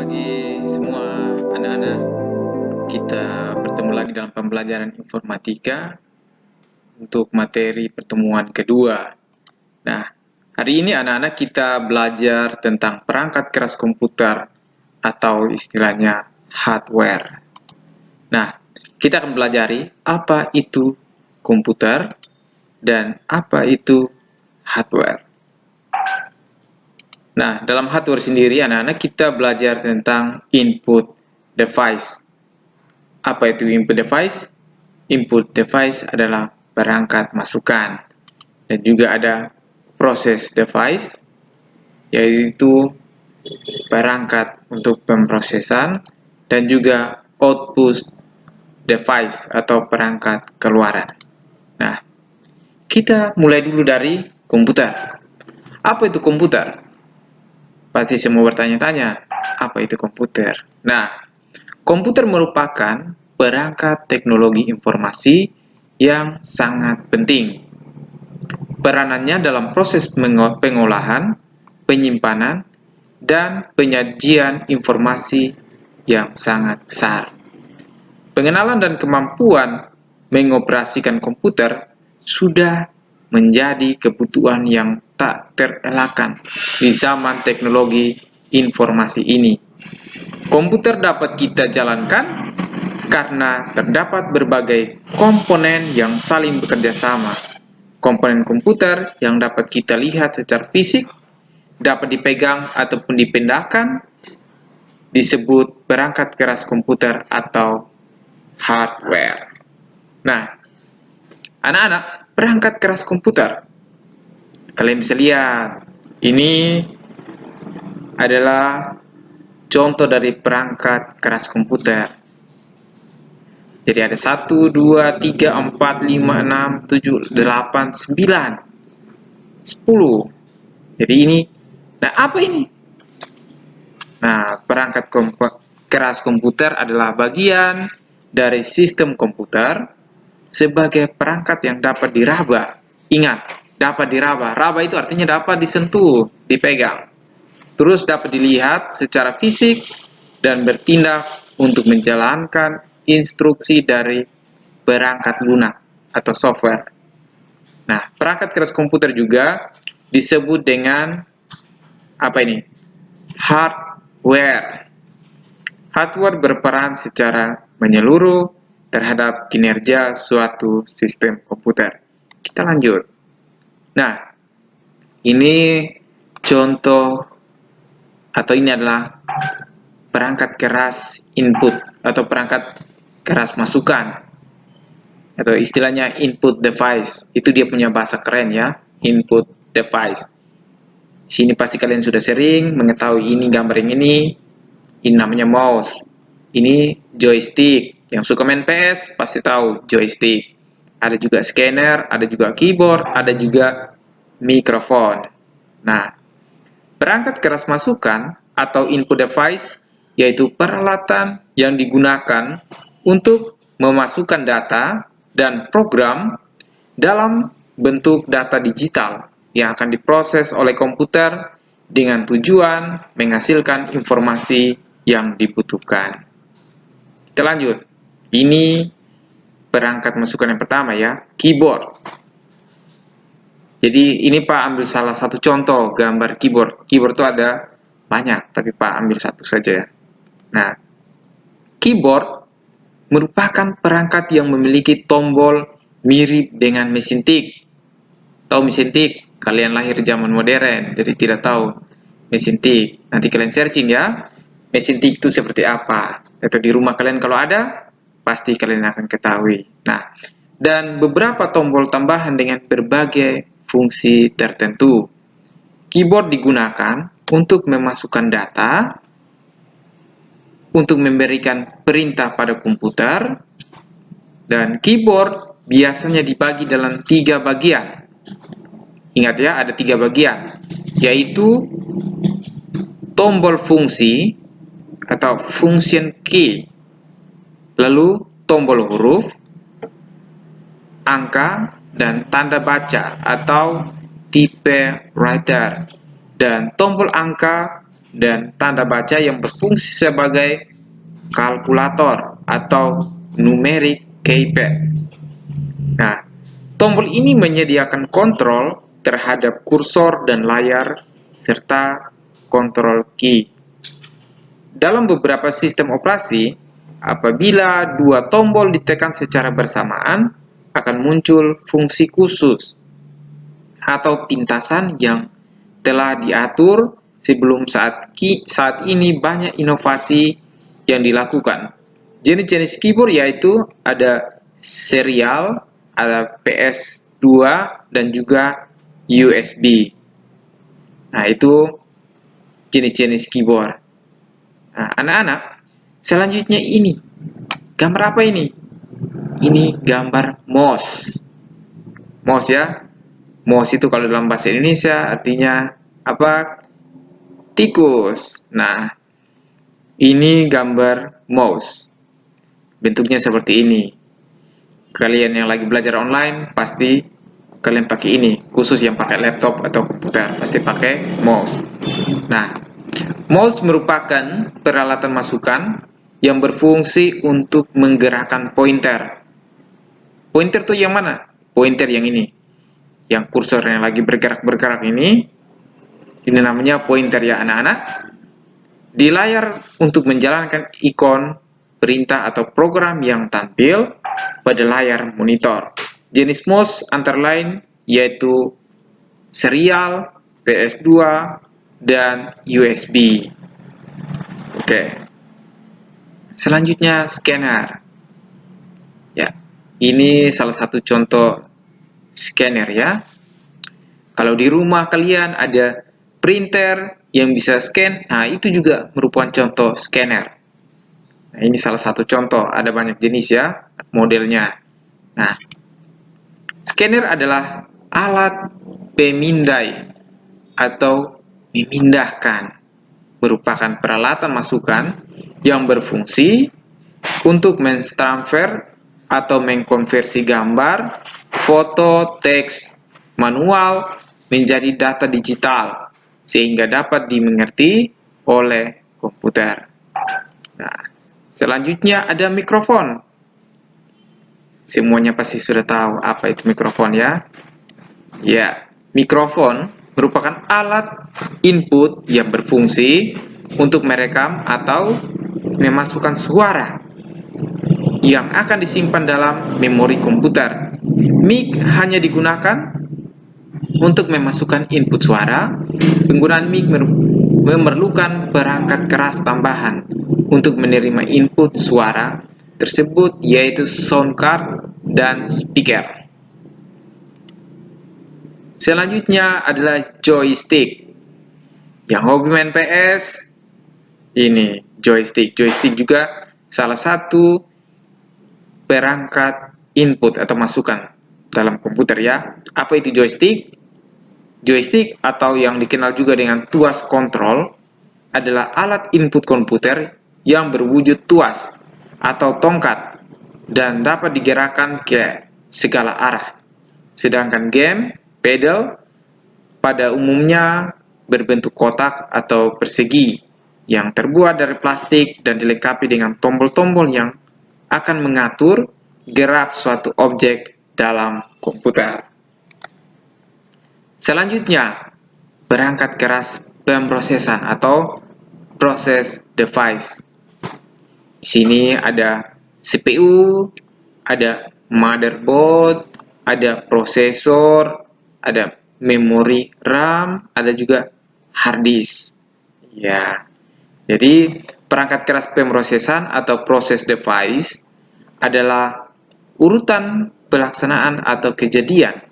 pagi semua anak-anak. Kita bertemu lagi dalam pembelajaran informatika untuk materi pertemuan kedua. Nah, hari ini anak-anak kita belajar tentang perangkat keras komputer atau istilahnya hardware. Nah, kita akan pelajari apa itu komputer dan apa itu hardware. Nah, dalam hardware sendiri, anak-anak kita belajar tentang input device. Apa itu input device? Input device adalah perangkat masukan. Dan juga ada process device, yaitu perangkat untuk pemrosesan. Dan juga output device atau perangkat keluaran. Nah, kita mulai dulu dari komputer. Apa itu komputer? Pasti semua bertanya-tanya, apa itu komputer? Nah, komputer merupakan perangkat teknologi informasi yang sangat penting. Peranannya dalam proses pengolahan, penyimpanan, dan penyajian informasi yang sangat besar. Pengenalan dan kemampuan mengoperasikan komputer sudah menjadi kebutuhan yang tak terelakkan di zaman teknologi informasi ini. Komputer dapat kita jalankan karena terdapat berbagai komponen yang saling bekerja sama. Komponen komputer yang dapat kita lihat secara fisik, dapat dipegang ataupun dipindahkan, disebut perangkat keras komputer atau hardware. Nah, anak-anak, perangkat keras komputer. Kalian bisa lihat, ini adalah contoh dari perangkat keras komputer. Jadi ada 1, 2, 3, 4, 5, 6, 7, 8, 9, 10. Jadi ini, nah apa ini? Nah, perangkat keras komputer adalah bagian dari sistem komputer sebagai perangkat yang dapat diraba. Ingat, dapat diraba. Raba itu artinya dapat disentuh, dipegang. Terus dapat dilihat secara fisik dan bertindak untuk menjalankan instruksi dari perangkat lunak atau software. Nah, perangkat keras komputer juga disebut dengan apa ini? Hardware. Hardware berperan secara menyeluruh terhadap kinerja suatu sistem komputer. Kita lanjut. Nah, ini contoh atau ini adalah perangkat keras input atau perangkat keras masukan atau istilahnya input device. Itu dia punya bahasa keren ya, input device. Sini pasti kalian sudah sering mengetahui ini gambar yang ini namanya mouse. Ini joystick. Yang suka main PS pasti tahu joystick. Ada juga scanner, ada juga keyboard, ada juga mikrofon. Nah, perangkat keras masukan atau input device yaitu peralatan yang digunakan untuk memasukkan data dan program dalam bentuk data digital yang akan diproses oleh komputer dengan tujuan menghasilkan informasi yang dibutuhkan. Kita lanjut. Ini perangkat masukan yang pertama ya, keyboard. Jadi ini Pak ambil salah satu contoh gambar keyboard. Keyboard itu ada banyak, tapi Pak ambil satu saja ya. Nah, keyboard merupakan perangkat yang memiliki tombol mirip dengan mesin tik. Tahu mesin tik? Kalian lahir zaman modern, jadi tidak tahu mesin tik. Nanti kalian searching ya, mesin tik itu seperti apa. Atau di rumah kalian kalau ada, pasti kalian akan ketahui. Nah, dan beberapa tombol tambahan dengan berbagai fungsi tertentu. Keyboard digunakan untuk memasukkan data, untuk memberikan perintah pada komputer, dan keyboard biasanya dibagi dalam 3 bagian. Ingat ya, ada 3 bagian, yaitu tombol fungsi atau function key, lalu tombol huruf, angka, dan tanda baca atau typewriter, dan tombol angka dan tanda baca yang berfungsi sebagai kalkulator atau numeric keypad. Nah, tombol ini menyediakan kontrol terhadap kursor dan layar serta kontrol key. Dalam beberapa sistem operasi, apabila dua tombol ditekan secara bersamaan, akan muncul fungsi khusus atau pintasan yang telah diatur sebelum saat ini banyak inovasi yang dilakukan. Jenis-jenis keyboard yaitu ada serial, ada PS2, dan juga USB. Nah, itu jenis-jenis keyboard. Nah, anak-anak, selanjutnya ini. Gambar apa ini? Ini gambar mouse. Mouse ya. Mouse itu kalau dalam bahasa Indonesia artinya apa? Tikus. Nah, ini gambar mouse. Bentuknya seperti ini. Kalian yang lagi belajar online pasti kalian pakai ini. Khusus yang pakai laptop atau komputer pasti pakai mouse. Nah, mouse merupakan peralatan masukan yang berfungsi untuk menggerakkan pointer. Pointer tuh yang mana? Pointer yang ini. Yang kursornya lagi bergerak-bergerak ini namanya pointer ya anak-anak. Di layar untuk menjalankan ikon, perintah atau program yang tampil pada layar monitor. Jenis mouse antara lain yaitu serial, PS2, dan USB. Oke. Selanjutnya scanner. Ya, ini salah satu contoh scanner ya. Kalau di rumah kalian ada printer yang bisa scan, nah itu juga merupakan contoh scanner. Nah, ini salah satu contoh, ada banyak jenis ya modelnya. Nah, scanner adalah alat pemindai atau memindahkan, merupakan peralatan masukan yang berfungsi untuk mentransfer atau mengkonversi gambar, foto, teks, manual menjadi data digital sehingga dapat dimengerti oleh komputer. Nah, selanjutnya ada mikrofon. Semuanya pasti sudah tahu apa itu mikrofon ya. Ya, mikrofon merupakan alat input yang berfungsi untuk merekam atau memasukkan suara yang akan disimpan dalam memori komputer. Mic hanya digunakan untuk memasukkan input suara. Penggunaan mic memerlukan perangkat keras tambahan untuk menerima input suara tersebut, yaitu sound card dan speaker. Selanjutnya adalah joystick. Yang hobi main PS, ini joystick. Joystick juga salah satu perangkat input atau masukan dalam komputer ya. Apa itu joystick? Joystick atau yang dikenal juga dengan tuas kontrol adalah alat input komputer yang berwujud tuas atau tongkat dan dapat digerakkan ke segala arah. Sedangkan game, pedal, pada umumnya berbentuk kotak atau persegi yang terbuat dari plastik dan dilengkapi dengan tombol-tombol yang akan mengatur gerak suatu objek dalam komputer. Selanjutnya, perangkat keras pemrosesan atau process device. Di sini ada CPU, ada motherboard, ada prosesor, ada memori RAM, ada juga hard disk. Ya. Jadi, perangkat keras pemrosesan atau process device adalah urutan pelaksanaan atau kejadian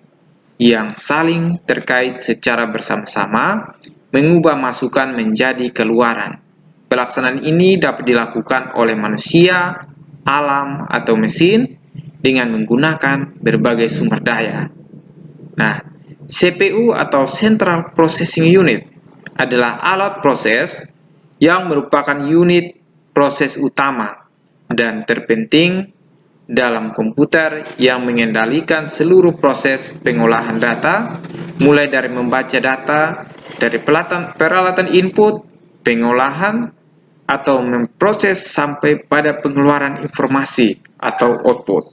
yang saling terkait secara bersama-sama, mengubah masukan menjadi keluaran. Pelaksanaan ini dapat dilakukan oleh manusia, alam, atau mesin dengan menggunakan berbagai sumber daya. Nah, CPU atau Central Processing Unit adalah alat proses yang merupakan unit proses utama dan terpenting dalam komputer yang mengendalikan seluruh proses pengolahan data, mulai dari membaca data dari peralatan input pengolahan, atau memproses sampai pada pengeluaran informasi atau output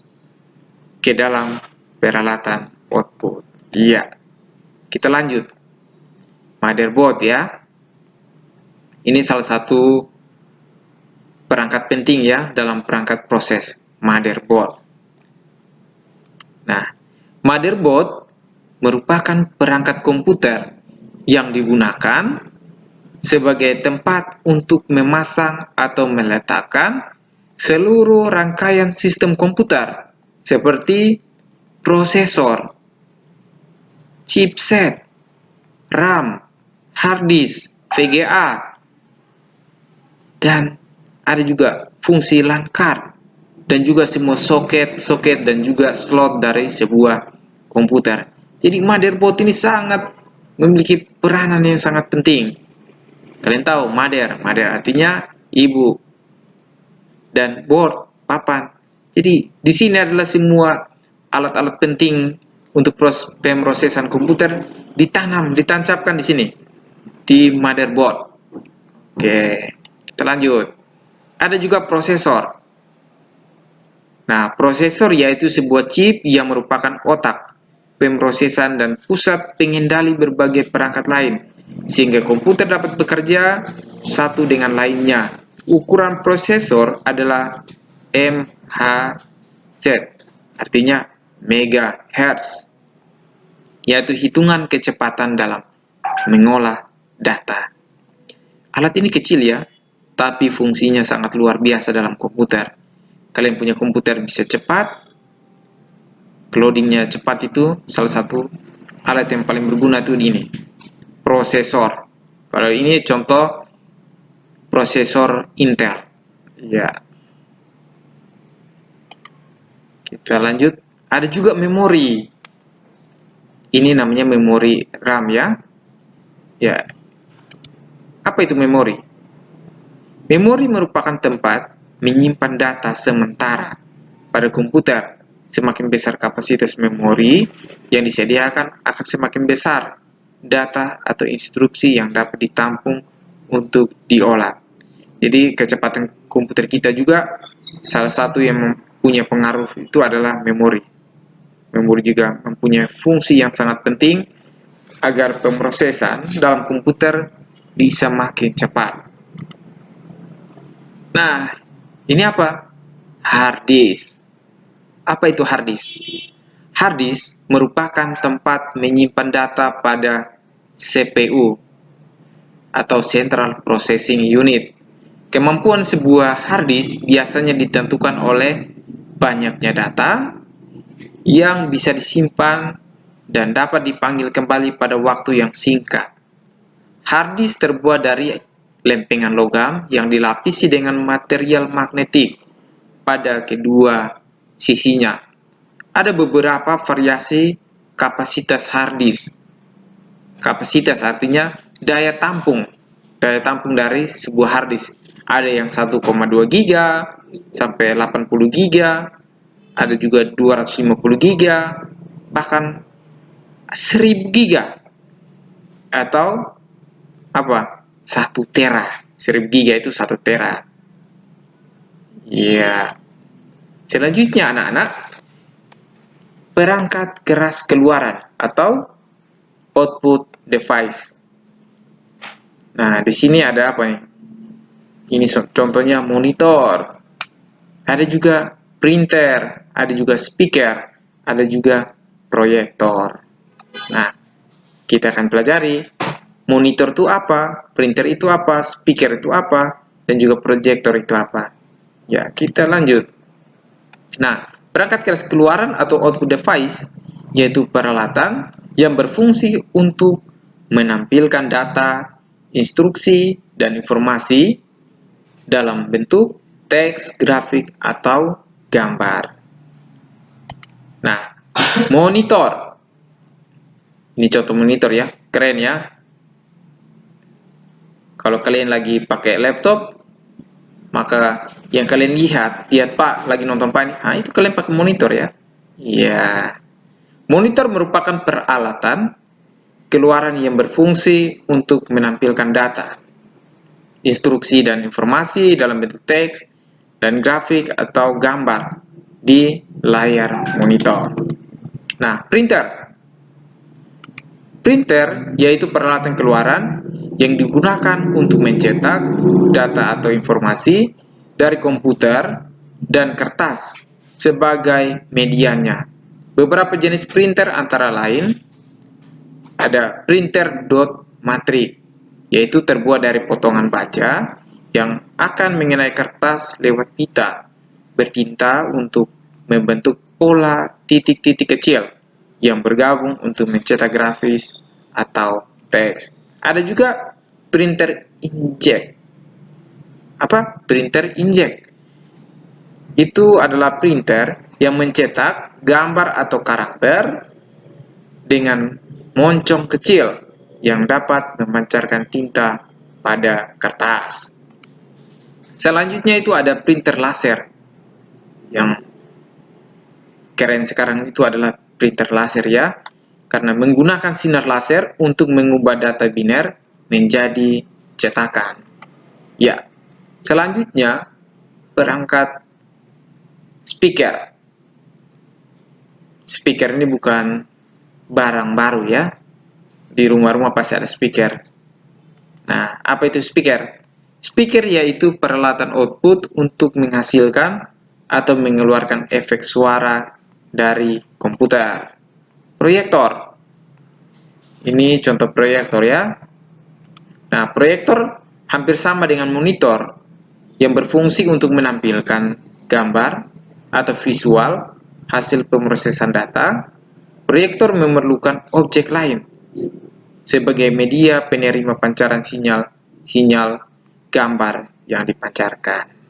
ke dalam peralatan output. Iya, kita lanjut. Motherboard ya. Ini salah satu perangkat penting ya dalam perangkat proses, motherboard. Nah, motherboard merupakan perangkat komputer yang digunakan sebagai tempat untuk memasang atau meletakkan seluruh rangkaian sistem komputer seperti prosesor, chipset, RAM, hard disk, VGA, dan ada juga fungsi LAN card dan juga semua soket dan juga slot dari sebuah komputer. Jadi motherboard ini sangat memiliki peranan yang sangat penting. Kalian tahu mother artinya ibu dan board papan. Jadi di sini adalah semua alat-alat penting untuk pemrosesan komputer ditancapkan di sini di motherboard. Oke. Kita lanjut. Ada juga prosesor. Nah, prosesor yaitu sebuah chip yang merupakan otak pemrosesan dan pusat pengendali berbagai perangkat lain, sehingga komputer dapat bekerja satu dengan lainnya. Ukuran prosesor adalah MHz, artinya megahertz, yaitu hitungan kecepatan dalam mengolah data. Alat ini kecil ya, tapi fungsinya sangat luar biasa dalam komputer. Kalian punya komputer bisa cepat, loadingnya cepat, itu salah satu alat yang paling berguna tuh di ini, prosesor. Kalau ini contoh prosesor Intel. Ya. Kita lanjut. Ada juga memori. Ini namanya memori RAM ya. Ya. Apa itu memori? Memori merupakan tempat menyimpan data sementara pada komputer. Semakin besar kapasitas memori yang disediakan, akan semakin besar data atau instruksi yang dapat ditampung untuk diolah. Jadi kecepatan komputer kita juga salah satu yang mempunyai pengaruh itu adalah memori. Memori juga mempunyai fungsi yang sangat penting agar pemrosesan dalam komputer bisa makin cepat. Nah, ini apa? Hard disk. Apa itu hard disk? Hard disk merupakan tempat menyimpan data pada CPU atau Central Processing Unit. Kemampuan sebuah hard disk biasanya ditentukan oleh banyaknya data yang bisa disimpan dan dapat dipanggil kembali pada waktu yang singkat. Hard disk terbuat dari lempengan logam yang dilapisi dengan material magnetik pada kedua sisinya. Ada beberapa variasi kapasitas hard disk. Kapasitas artinya daya tampung dari sebuah hard disk. Ada yang 1,2 GB sampai 80 GB, ada juga 250 GB, bahkan 1000 GB atau apa? 1 tera. 1000 GB itu 1 tera. Ya. Selanjutnya anak-anak, perangkat keras keluaran atau output device. Nah, di sini ada apa nih? Ini contohnya monitor. Ada juga printer, ada juga speaker, ada juga proyektor. Nah, kita akan pelajari monitor itu apa, printer itu apa, speaker itu apa, dan juga proyektor itu apa. Ya, kita lanjut. Nah, perangkat keras keluaran atau output device yaitu peralatan yang berfungsi untuk menampilkan data, instruksi, dan informasi dalam bentuk teks, grafik, atau gambar. Nah, monitor. Ini contoh monitor ya, keren ya. Kalau kalian lagi pakai laptop, maka yang kalian lihat Pak lagi nonton Pak, nah itu kalian pakai monitor ya. Iya. Monitor merupakan peralatan keluaran yang berfungsi untuk menampilkan data, instruksi dan informasi dalam bentuk teks dan grafik atau gambar di layar monitor. Nah, printer. Printer yaitu peralatan keluaran yang digunakan untuk mencetak data atau informasi dari komputer dan kertas sebagai medianya. Beberapa jenis printer antara lain ada printer dot matrix, yaitu terbuat dari potongan baja yang akan mengenai kertas lewat pita bertinta untuk membentuk pola titik-titik kecil yang bergabung untuk mencetak grafis atau teks. Ada juga printer inkjet. Apa? Printer inkjet. Itu adalah printer yang mencetak gambar atau karakter dengan moncong kecil yang dapat memancarkan tinta pada kertas. Selanjutnya itu ada printer laser. Yang keren sekarang itu adalah printer laser ya, karena menggunakan sinar laser untuk mengubah data biner menjadi cetakan. Ya, selanjutnya perangkat speaker. Speaker ini bukan barang baru ya. Di rumah-rumah pasti ada speaker. Nah, apa itu speaker? Speaker yaitu peralatan output untuk menghasilkan atau mengeluarkan efek suara dari komputer. Proyektor. Ini contoh proyektor ya. Nah, proyektor hampir sama dengan monitor yang berfungsi untuk menampilkan gambar atau visual hasil pemrosesan data. Proyektor memerlukan objek lain sebagai media penerima pancaran sinyal gambar yang dipancarkan.